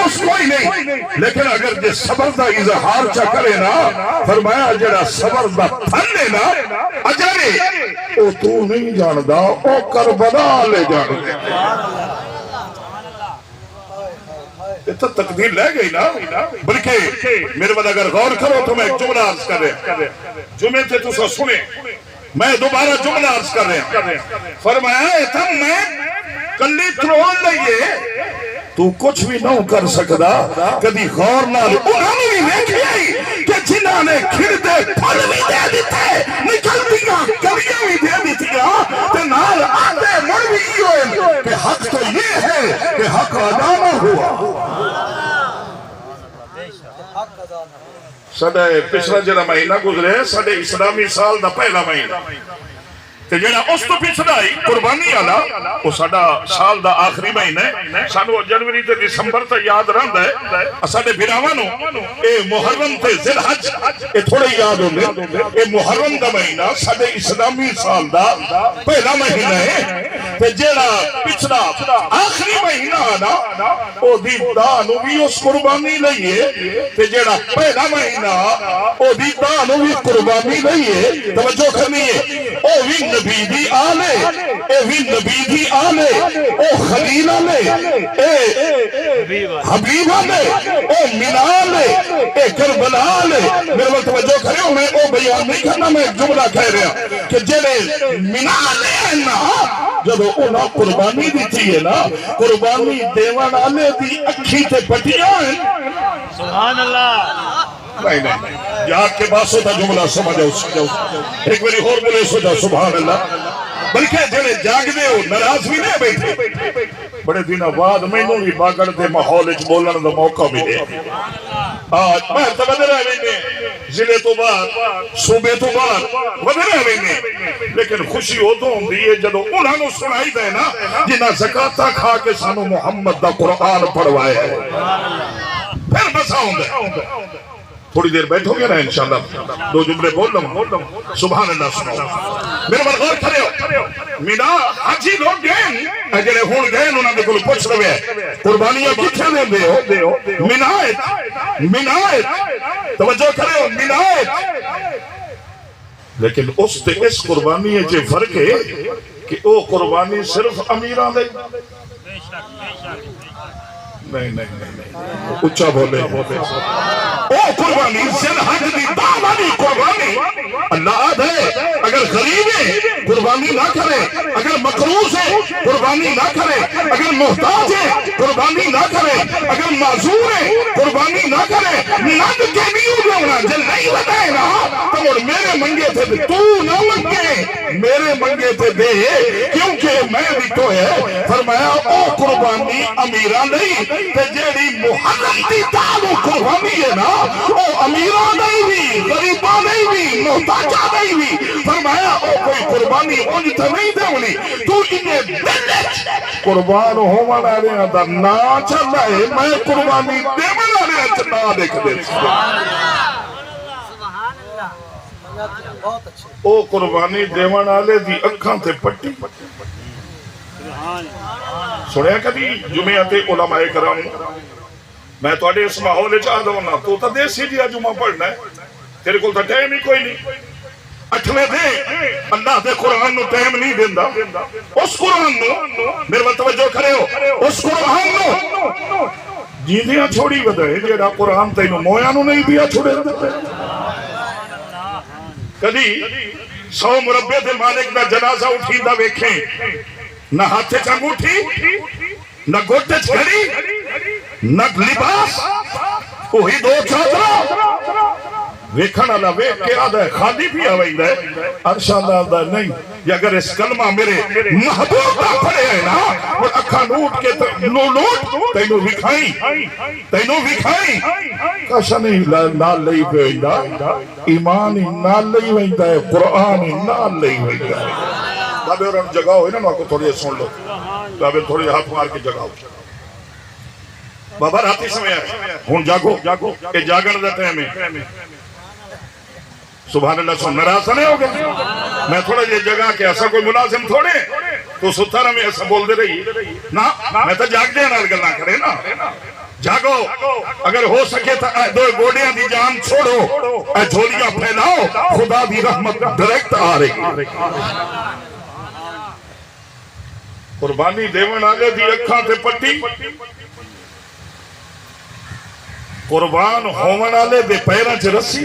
اس کوئی نہیں، لیکن اگر جے صبر دا اظہار چا کرے نا، فرمایا جڑا صبر دا پھل ہے نا اجرے او تو نہیں جاندہ، او کربلا لے جاندے۔ اتنا تقدیر لے گئی نا، بلکہ میرے بعد اگر غور کرو تو میں ایک جملہ عرض کر رہا ہوں، جمعے تھے تو سا سنے، میں دوبارہ جملہ عرض کر رہا ہوں۔ فرمایا اتم میں کلی ترول لئیے تو کچھ بھی نہ کر سکتا، کدی غور نہ لے انہوں نے بھی دیکھی آئی کہ جنہوں نے کھڑتے پھل بھی دے دیتے، نکلتیاں کلیاں بھی دے دیتیاں، تو نال آتے مڑ بھی ہوئے کہ حق تو یہ ہے کہ حق ادا نہ ہوا۔ ساڈا پچھلا جڑا مہینہ گزرے ساڈے اسلامی سال دا پہلا مہینہ تے جڑا اس تو پچھلا ہی قربانی والا وہ ساڈا سال دا آخری مہینہ ہے۔ سانو جنوری تے دسمبر تے یاد رہندا ہے، ساڈے بھراواں نو اے محرم تے ذی الحج اے تھوڑے یاد ہوندے، اے محرم دا مہینہ ساڈے اسلامی سال دا پہلا مہینہ ہے تے جڑا پچھلا آخری مہینہ نا او دی دا نو بھی اس قربانی لئیے تے جڑا پہلا مہینہ او دی دا نو بھی قربانی لئیے۔ توجہ کرنی ہے، او بھی نبی دی آلے، اے بھی نبی دی آلے، او خلیل آلے، اے حبیب آلے، او من آلے، اے کربلا آلے۔ میرے وقت توجہ کرے ہوں، میں او بیان نہیں کرنا، میں ایک جملہ کہہ رہا کہ جلے من آلے ہیں نا جب انہاں قربانی دیتی ہے نا، قربانی دیوان آلے دی اکھی تے پٹیاں ہیں۔ سبحان اللہ۔ نہیں نہیں یاد کے بعد سوتا جملہ سمجھو، ایک بری اور بولے سوتا سبحان اللہ۔ بلکہ جنہیں جاگ دے ہو نراز بھی نہیں بیٹھے، بڑے دنوں بعد میں نوں بھی باگڑ دے ماحول اچ بولن دا موقع ملے۔ آج میں تبدر ہے میں ضلع تو بعد صوبے تو بعد بدر ہے میں، لیکن خوشی ہو تو ہوں دیئے جدو انہوں نے سنائی دے نا جنہ زکاة کھا کے سانو محمد دا قرآن پڑھوائے ہیں، پھر بسا ہوں دے۔ تھوڑی دیر بیٹھو گے نا انشاءاللہ، دو جملے بول لوں، سبحان اللہ سنو۔ میرے بار غور کرے ہو، مینا حجی لوگ گئے اجرے ہون گئے انہوں نے کل پوچھ رہے ہیں قربانیاں کتھے دے ہو؟ منائت توجہ کرے ہو، منائت۔ لیکن اس تے اس قربانی جے فرق ہے کہ او قربانی صرف امیران دے، نہیں اچھا بولے، او قربانی ذل حج دی دعوانی قربانی اللہ ہے۔ اگر غریب ہے قربانی نہ کرے، اگر مقروض ہے قربانی نہ کرے، اگر محتاج ہے قربانی نہ کرے، اگر معذور ہے قربانی نہ کرے، نند کے نہیں ہونا جل نہیں بتائے رہا تو اور میرے منگے تھے تو نہ منگے، میرے منگے تھے دے کیونکہ میں بھی تو ہے۔ فرمایا او قربانی امیران نہیں تے جیڑی محرم دی دعو قربانی ہے نا او امیران نہیں بھی، غریبان نہیں بھی، محتاجہ نہیں بھی۔ فرمایا او کوئی قربانی انج تو نہیں دے ہونی، تو انہیں دلچ قربان ہو مانا رہے ہیں نا چل رہے، میں قربانی دے مانا رہے ہیں چنا دیکھ دے۔ او قربانی دیوان آلے دی اکھاں تے پٹی سنیا کبھی جمعیت علماء کرام، میں تو اڈے اس ماحول چاہ دوں نا تو تا دیسی جیا جمعہ پڑھنا ہے، تیرے کل تا ٹائم ہی کوئی نہیں، اٹھویں دے اللہ دے قرآن نو ٹائم نہیں دیندہ، اس قرآن نو میرے بات توجہ کرے ہو، اس قرآن نو جیدیاں چھوڑی بدائے جیڑا قرآن تینو مویانو نہیں دیا چھوڑے دیتے۔ کدی 100 مربع دے مالک دا جنازہ اٹھی دا ویکھیں، نہ ہاتھے چنگوٹھی، نہ گوٹے چکڑی، نہ لباس، وہی دو چادرہ ویکھن والا ویکھ کے آدھا ہے خالی بھی آوائیں دے، ارشاد آدھا نہیں، یا اگر اس کلمہ میرے محبوب کا پڑے ہیں نا وہ اکھا نوٹ کے نوٹ تینوں وکھائیں کاشا نہیں نال لئی ہوئیں ایمان نال لئی ہوئیں ہے، قرآن نال لئی ہوئیں ہے۔ بابے اور جگہ ہوئی نا آپ کو تھوڑی سن لو، بابے تھوڑی ہاتھ مار کے جگہ ہو، بابا راتی سمیں ہے ہون جاگو کہ جاگن دیتے ہیں سبحان اللہ سن نراز نہیں ہو گئے۔ میں تھوڑا یہ جگہ کہ ایسا کوئی ملازم تھوڑے تو ستھرہ میں ایسا بول دے رہی نا، میں تو جاگ دے نال گلنا کرے نا، جاگو اگر ہو سکے تو اے دو گوڑیاں دی جان چھوڑو اے جھولیاں پھیلاؤ خدا دی رحمت ڈائریکٹ آ رہی قربانی دیون آگے دی اکھاں تے پٹی قربان ہومن آلے دے پیرہ چ رسی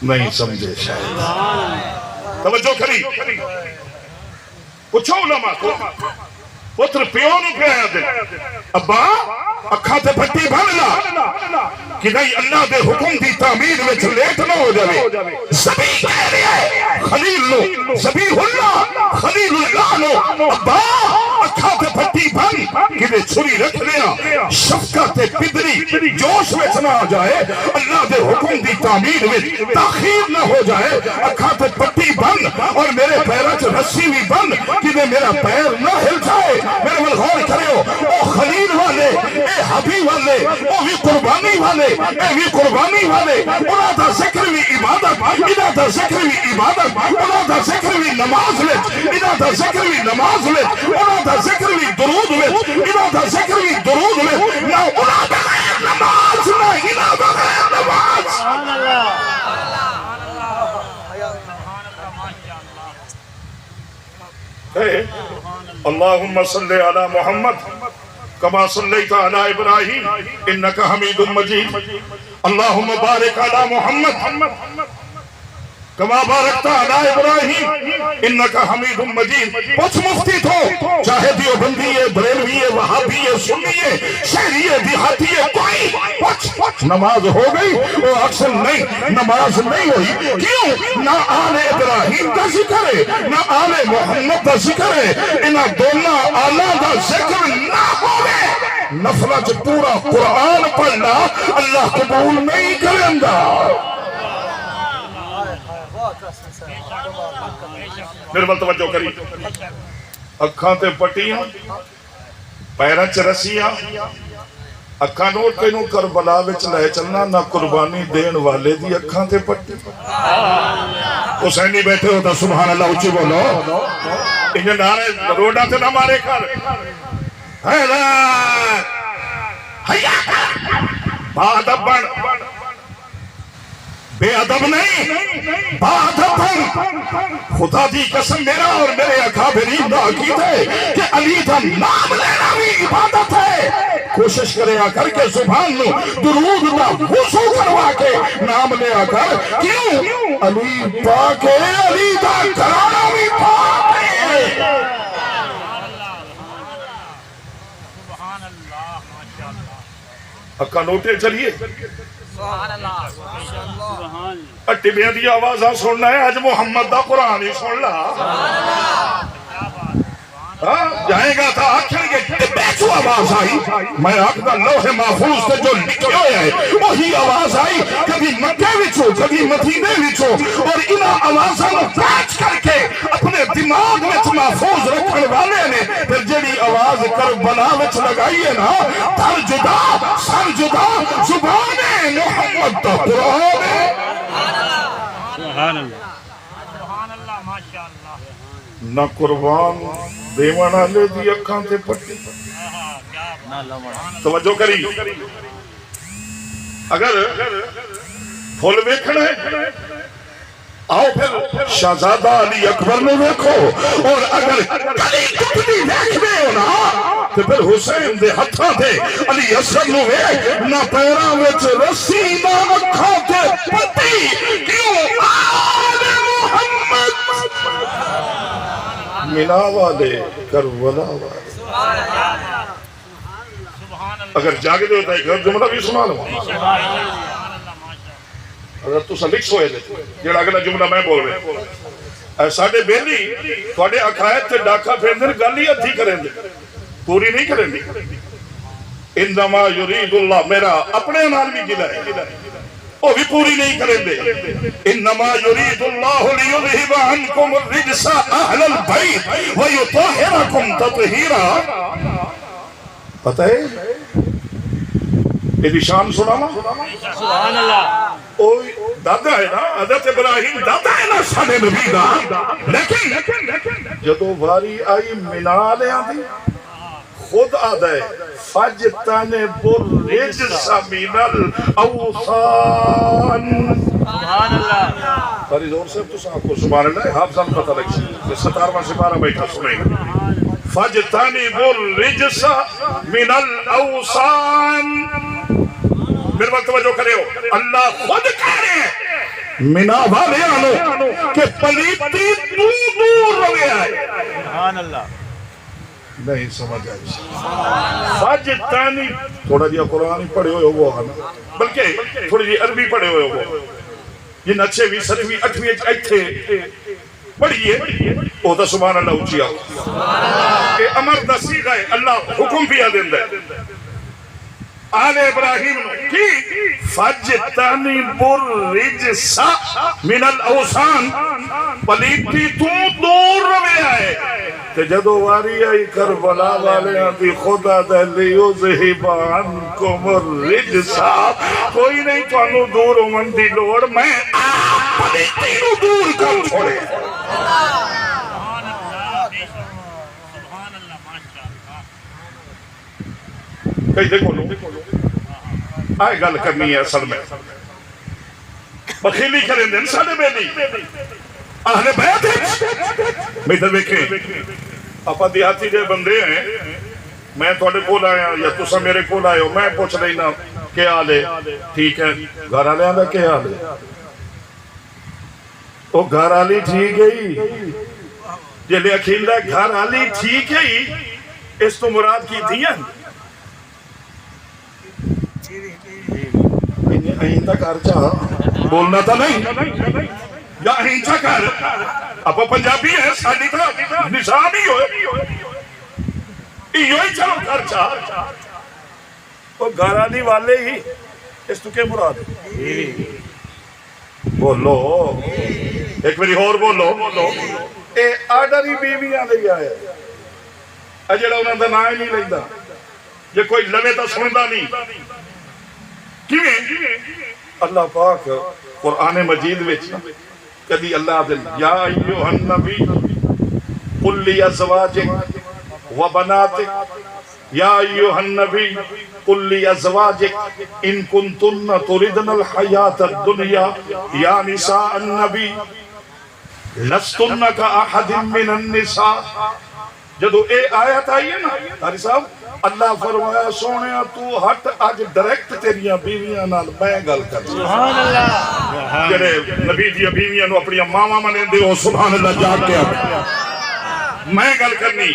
نہیں سمجھے شاید توجہ کری پوچھو علماء کو پتر پیو نو کہا دے ابا اکھاں تے پٹی بن لا کہ نہیں اللہ دے حکم دی تعمیر وچ لیٹ نہ ہو جاوے زبی کہہ رہا ہے خلیل نو زبی اللہ خلیل اللہ نو ابا اکھاں تے پٹی بن کہ دے چھری رکھ لیا شفقت تے پدری جوش وچ نہ آ جائے اللہ دے حکم دی تعمیر وچ تاخیر نہ ہو جائے اکھاں تے پٹی بن اور میرے پیراں چ رسی بھی بن کہ دے میرا پیر نہ ہل جائے میرے مل غور کریو او خلیل والے اے حبیب والے او بھی قربانی والے اے بھی قربانی والے انہاں دا ذکر بھی عبادت انہاں دا ذکر بھی عبادت انہاں دا ذکر بھی نماز وچ انہاں دا ذکر بھی نماز وچ انہاں دا ذکر بھی درود وچ انہاں دا ذکر بھی درود وچ نہ انہاں دا غیر نماز نہ انہاں دا غیر نماز سبحان اللہ اللہم صلی علی محمد کما صلیت علی ابراہیم انکا حمید مجید اللہم بارک علی محمد کما بارکتا علی ابراہیم انکا حمید مجید پوچھ مفتی تھو چاہے دیوبندی ہے بریلوی ہے وہابی ہے سنی ہے شہری ہے دیہاتی ہے کوئی پوچھ نماز ہو گئی وہ اکثر نہیں نماز نہیں ہوئی کیوں نہ آل ابراہیم کا ذکر ہے نہ آل محمد کا ذکر ہے انہاں دونوں آلہ کا ذکر نہ ہوئے نفلہ جو پورا قرآن پڑھنا اللہ قبول نہیں کریں گا میرے بل توجہ کری اکھاں تے پٹیاں پیراں چ رسیاں اکھاں نو تینوں کربلا وچ لے چلنا نہ قربانی دین والے دی اکھاں تے پٹی حسینی بیٹھے ہو تو سبحان اللہ اچھی بولو انہیں نعرے روڈا تے نہ مارے کر حیران حیاء بادب بن بے ادب نہیں بادب بن خدا دی قسم میرا اور میرے اکابرین دا عقید ہے کہ علی دا نام لینا بھی عبادت ہے کوشش کرے آ کر کے زبان نو درود دا وضو کروا کے نام لے آ کر کیوں علی پاک ہے علی دا کرانا بھی پاک ہے اکا نوٹے چلیے اٹی بیاں دی آوازاں سننا ہے آج محمد دا قرآن ہی سن لا جائے گا تھا آکھر کے بیچو آواز آئی میں آکھا لوح محفوظ سے جو لکھے ہوئے ہیں وہی آواز آئی کبھی مکہ وچو کبھی مدینے وچو اور انہا آوازاں بیچ کر کے اپنے دماغ میں محفوظ رکھنے والے نے پھر جڑی آواز کربلا وچ لگائی ہے نا در جدا سر جدا زبان محمد دا قرآن ہے سبحان اللہ سبحان اللہ ماشاءاللہ نہ قربان دیوانا لے دی اکھاں تے پٹی توجہ کری اگر پھول ویکھنا ہے آؤ پھر شہزادہ علی اکبر نے دیکھو اور اگر کلی کتنی دیکھنے ہو نا تو پھر حسین دے ہتھاں دے علی اصغر نو ویکھ نہ پیراں وچ رسی نہ اکھاں تے پٹی کیوں آل محمد منا والے کربلا والے اگر جاگے دے ہوتا ہے کہ جملہ بھی سنا لوں اگر تو سا لکھ سوئے دے جیڑا اگلا جملہ میں بول رہے ساڑھے بیلی تھوڑے عقائد تے ڈاکہ پھیندر گالی اتھی کریں دے پوری نہیں کریں دے انما یرید اللہ میرا اپنے نال بھی گلہ ہے وہ بھی پوری نہیں کریں دے انما یرید اللہ لیذہب عنکم الرجس اہل البیت ویطہرکم تطہیرا پتہ ہے یہ شان سنا نا سبحان اللہ دادا ہے نا حضرت ابراہیم دادا ہے نا سانے نبی دا لیکن جدو باری آئی منا لے آدھی خود آدھا ہے فَاجْتَنِبُوا الرِّجْسَ مِنَ الْأَوْثَانِ سبحان اللہ ساری زور سے تو صاحب کو سبحان اللہ حافظان پتہ لگ سی 17واں سپارہ بیٹھا سنیں فَاجْتَنِبُوا الرِّجْسَ مِنَ الْأَوْثَانِ میرے وقت توجہ کرے ہو اللہ خود کہہ رہے ہیں منا والے آنو کہ پلیتی تو دور روے آئے سبحان اللہ نہیں سمجھ آئی فاجتانی تھوڑا جیا قرآن ہی پڑھے ہوئے وہ آنا بلکہ تھوڑی جی عربی پڑھے ہوئے وہ جن اچھے بھی سروی اٹھویں ایتھے پڑھئے وہ تو سبحان اللہ اچھی آؤ کہ امر دا سیغہ ہے اللہ حکم بھی آدھیں دے آل ابراہیم کی فَاجْتَنِبُوا الرِّجْسَ مِنَ الْأَوْثَانِ پلیتی تو دور روے آئے کہ جدو واری آئی کربلا والے آدھی خدا دَلِيُذْهِبَ عَنْكُمُ الرِّجْسَ کوئی نہیں تو انو دور من دی لوڑ میں آپ پلیتی نو دور کر چھوڑے سبحان اللہ ماشاءاللہ کہیں دیکھو لو آئے گل کرنی ہے اصل میں بخیلی کریں دیں ساڑھے میں نہیں اہل بیت ہے میں ادھر دیکھیں اپا دیہاتی جے بندے ہیں میں تھوڑے کول آیا یا تسا میرے کول آئے ہو میں پوچھ رہی نا کیا حال ہے ٹھیک ہے گھر آلے آندہ کیا حال ہے وہ گھر آلی ٹھیک ہے یہ لے اکھیلہ گھر آلی ٹھیک ہے اس تو مراد کی دیا اہین تک کر چاہ بولنا تھا نہیں یا اہین تک کر آپ پنجابی ہے ساڑھی تھا نظام ہی ہوئے یوں ہی چلو کر چاہ وہ گھرانی والے ہی اس تو کیا مراد بولو ایک میری اور بولو اے آڈری بیویاں لے آئے اجڑا انہوں نے نائے نہیں لیندہ یہ کوئی لوے تا سندہ نہیں کیویں اللہ پاک قرآن مجید وچ کدی اللہ دل یا ایوہ النبی قل لی ازواجک و بناتک یا ایوہ النبی قل لی ازواجک ان کنتن تردن الحیات الدنیا یا نساء النبی لستن کا احد من النساء جدو اے آیت آئی ہے نا تاری صاحب اللہ فرمایا سونے تو ہٹ آج ڈائریکٹ تیریاں بیویاں نال میں گل کر سبحان اللہ جڑے نبی دی بیویاں نو اپنی ماما منے دے ہو سبحان اللہ جا کے میں گل کرنی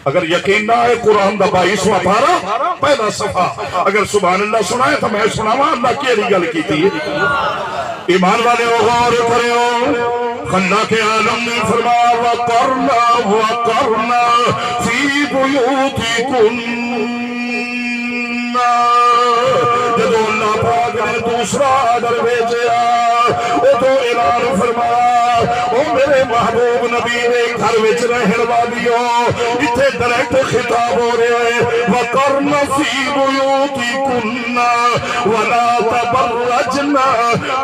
اگر یقین نہ ہے قرآن دا 22واں پارہ پہلا صفحہ اگر سبحان اللہ سنائے تو میں سناواں اللہ کیڑی گل کیتی ایمان والے غور کریو خلا کے عالم نے فرمایا وَقَرْنَا فِي بُيُوتِكُنَّ جدو اللہ پاک نے دوسرا آڈر بھیجیا وہ تو اعلان فرمایا او میرے محبوب نبی نے گھر وچ رہن والیو اتھے ڈائریکٹ خطاب ہو رہا ہے وَقَرْنَ فِي بُيُوتِكُنَّ وَلَا تَبَرَّجْنَ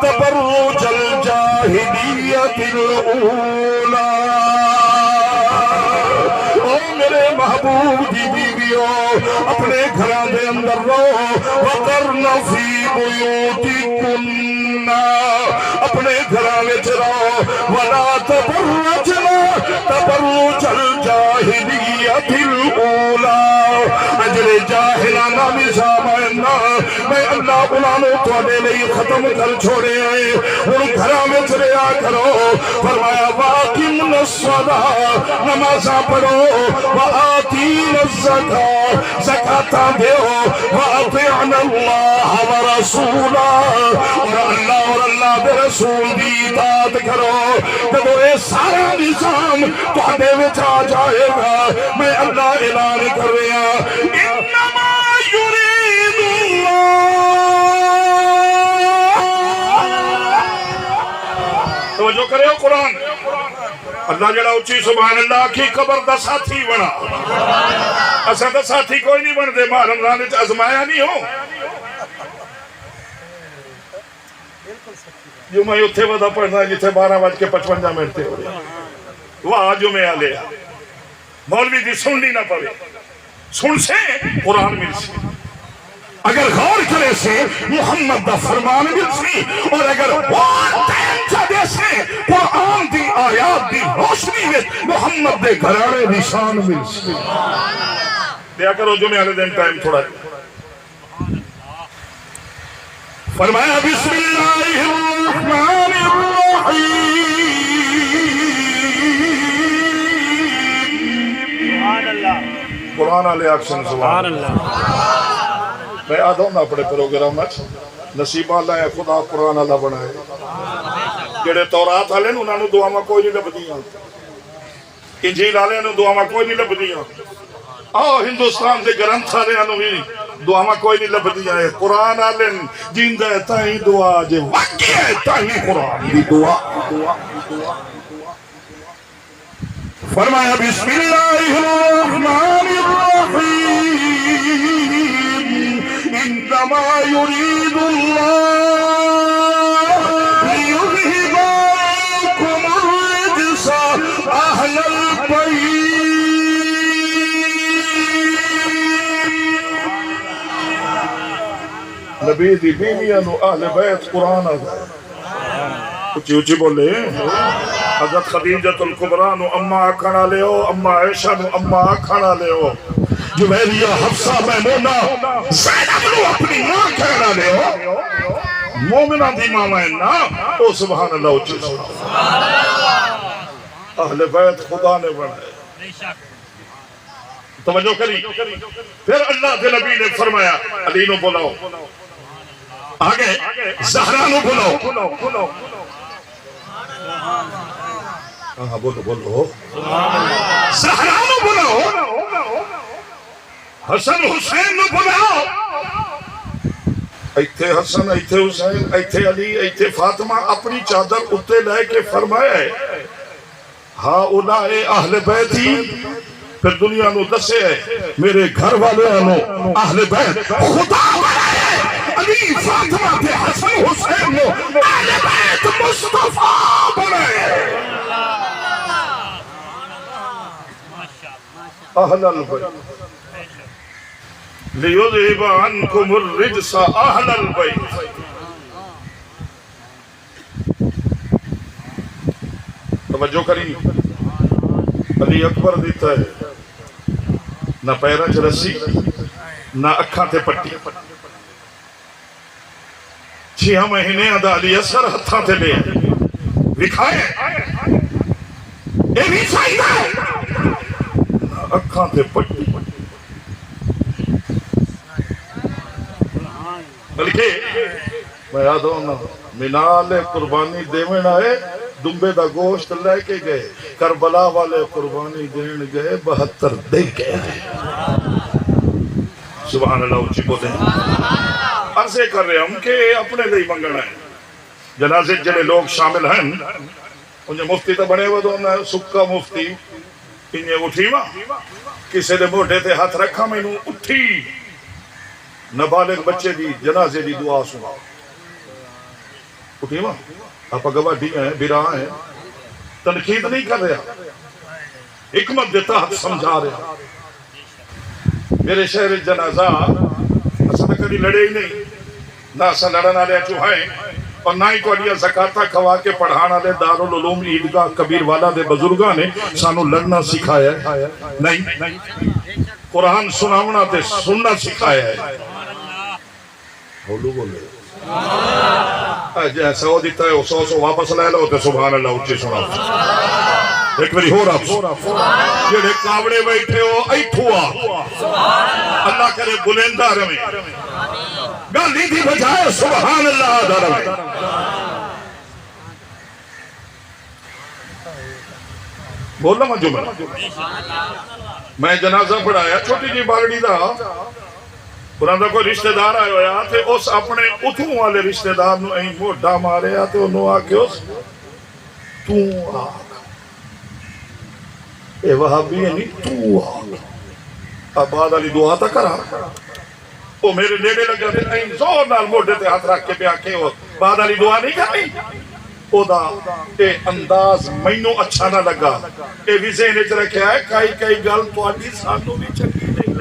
تَبَرُّجَ الْجَاهِلِيَّةِ الْأُولَى او میرے محبوب کی بیویوں اپنے گھران دے اندر رہو وَقَرْنَ فِي بُيُوتِكُنَّ اپنے گھران وچ رہو وَلَا تَبَرَّجْنَ تَبَرُّجَ الْجَاهِلِيَّةِ الْأُولَى اجرے جاہلانہ نظام میں اللہ انہوں توڑے لئی ختم کر چھوڑے ہیں ان گھران وچ رہا کرو فرمایا وَاقِمْنَ الصَّلَاةَ نمازاں پڑھو وَآتِينَ الزَّكَاةَ زکاة دیو وَأَطِعْنَ اللَّهَ وَرَسُولَهُ اور اللہ دے رسول دی اطاعت کرو جب اے سارا نظام تہاڈے وچ آ جائے گا میں اللہ اعلان کر رہا انما یرید اللہ توجہ کرے ہو قرآن اللہ جڑا اچھی سبحان اللہ کی قبر دا ساتھی بنا اساں دا ساتھی کوئی نہیں بن دے ماہ رمضان وچ ازمایا نہیں ہو جو میں اتھے ودا پڑھنا ہے جتھے 12:55 تھے وہاں جو میں آ لیا مولوی دی سننی نہ پڑے سن سے قرآن مل سی، اگر غور کرے سے محمد دا فرمان مل سی، اور اگر ٹائم چا دے سے قرآن دی آیات دی روشنی میں محمد دے گھرانے نشان مل سی۔ دیا کرو جمعہ والے دن ٹائم تھوڑا ہے۔ فرمایا بسم اللہ الرحمن الرحیم، سبحان اللہ، قرآن والے آکشن سبحان اللہ۔ میں آدھا ہوں اپنے پروگرام نصیبہ اللہ ہے خدا قرآن اللہ بنائے، جڑے تورات والے انہوں نے دعاواں کوئی نہیں لبدیاں، انجیل والے دعاواں کوئی نہیں لبدیاں، ہندوستان دے گرنتھ والے بھی دعاواں کوئی نہیں لبدیاں، قرآن والے جیندا ہے تائیں دعا، جے واقعی ہے تائیں قرآن دی دعا۔ فرمایا بسم اللہ الرحمن الرحیم، انما يريد الله ليذهب عنكم الرجس اهل البيت۔ نبی دی بیویاں نو اہل بیت قرآن آتا اچھی اچھی بولے، حضرت خدیجۃ الکبریٰ نو اما آکھنا لے ہو، اما عائشہ نو اما آکھنا لے ہو، جویریہ حفصہ میمونہ زینب نو اپنی ماں کہنا لے ہو، مومنہ دی ماں نا، او سبحان اللہ اچھی سبحان اللہ، اہل بیت خدا نے بنائے۔ توجہ کری، پھر اللہ کے نبی نے فرمایا علی نو بلاؤ، آگے زہرا نو بلاؤ، ہاں بولو بولو، زہرا نو بلاؤ، حسن حسین نو بلاؤ، ایتھے حسن ایتھے حسین ایتھے علی ایتھے فاطمہ اپنی چادر اتے لے کے فرمایا ہے ہاں اولائے اہل بیتی، پھر دنیا نو دسے ہے میرے گھر والے انو اہل بیت خدا بنائے، علی فاطمہ تے حسن حسین نو اہل بیت مصطفیٰ بنائے، اہل البیت لیذہب عنکم الرجس اہل البیت۔ توجہ کری، علی اکبر دیتا ہے نہ پیرہ چ رسی نہ اکھاں تے پٹی، 6 مہینے دا علی اثر ہتھاں تے لے دکھائے، اے بھی چاہیے نہ اکھاں تے پٹی، بلکہ میں یاد ہونا منال قربانی دیوین آئے، دمبے دا گوشت لے کے گئے، کربلا والے قربانی دین گئے، 72 دے گئے۔ سبحان اللہ اچھی بولے، عرضے کر رہے ہم کہ اپنے لئے منگنا ہے، جنازے جنہیں لوگ شامل ہیں، انہیں مفتی تا بنے ہوئے دونا ہے، سکا مفتی، انہیں اٹھی ماں، کسے نے موٹے تے ہاتھ رکھا میں انہوں اٹھی، نابالغ بچے دی جنازے دی دعا سنا، اٹھی ماں، آپ گواڈی ہیں، برا ہیں، تنقید نہیں کر رہا، حکمت دیتا حق سمجھا رہا۔ میرے شہر جنازہ اسا کبھی لڑے ہی نہیں، نہ اسا لڑنا لے چوہائیں، اور نہ ہی کوئی زکاة کھوا کے پڑھانا لے دارالعلوم عیدگاہ کبیر والا دے بزرگاں نے سانو لڑنا سکھایا ہے، نہیں، قرآن سناونا تے سننا سکھایا ہے۔ بولو بولو، جیسا وہ دیتا ہے 100 واپس لے لو تو سبحان اللہ اچھی سنا۔ ایک بری ہو رہا جڑے کاوڑے بیٹھے ہو ایتھوا اللہ کرے بلندہ رہے، گالی دی بجائے سبحان اللہ آدھا رہے۔ بولنا میں جمعہ، میں جنازہ پڑھایا چھوٹی جی بالڑی دا، قرآن دا کوئی رشتہ دار آئے ہویا تھے، اس اپنے اتھوں والے رشتہ دار نو این موڑا مارے آتے، انہوں آکے اس تو آکھ، اے وہابی ہے نہیں تو آکھ، اب بعد علی دعا تا کرا، وہ میرے نیڑے لگا دے این زور نال موڑے تے ہاتھ رکھ کے پہ آکے ہو، بعد علی دعا نہیں کرنی، او دا اے انداز مینوں اچھا نہ لگا، اے بھی ذہنے چ رکھیا ہے کئی گل تو آڈی سانو بھی چنگی نہیں،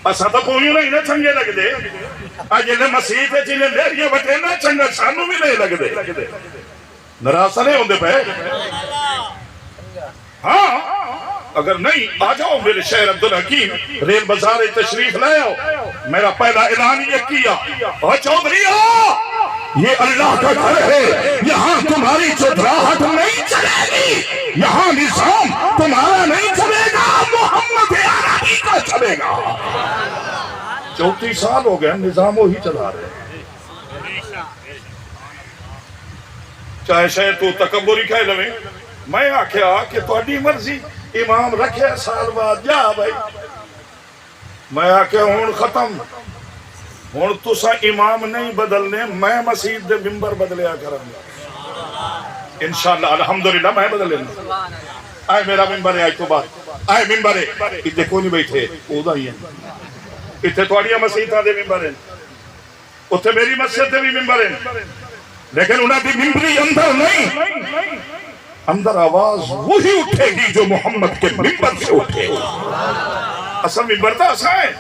اسا تو کوئی نہیں نہ چنگے لگ دے اج نے مسیح تے جنے لیڑیاں بٹے نہ چنگا سانو بھی نہیں لگ دے ناراض نہیں ہوندے پے ہاں اگر نہیں آ جاؤ میرے شہر عبدالحکیم ریل بازار تشریف لے آؤ میرا پہلا اعلان یہ کیا اور چودھریو یہ اللہ کا گھر ہے یہاں تمہاری چودراہٹ نہیں چلے گی یہاں نظام تمہارا نہیں چلے گا محمد عربی کا چلے گا 34 سال ہو گئے نظام وہی چلا رہے چاہے شاید تو تکبری کہہ لویں میں آکھیا کہ تہاڈی مرضی امام رکھے سال بعد جا بھائی میں آکھیا ہون ختم ہون تسا امام نہیں بدلنے میں مسجد دے ممبر بدلیا کروں گا انشاءاللہ الحمدللہ میں بدل لینا آئے میرا ممبر ہے آج تو بعد آئے ممبر ہے اتنے کو نہیں بیٹھے اودا ہی ہیں اتنے تھوڑیاں مسجداں دے ممبر ہیں اتنے میری مسجد دے بھی ممبر ہیں لیکن انہاں دی ممبری اندر نہیں اندر آواز وہی اٹھے گی جو محمد کے ممبر سے اٹھے اصل ممبر تھا ایسا ہے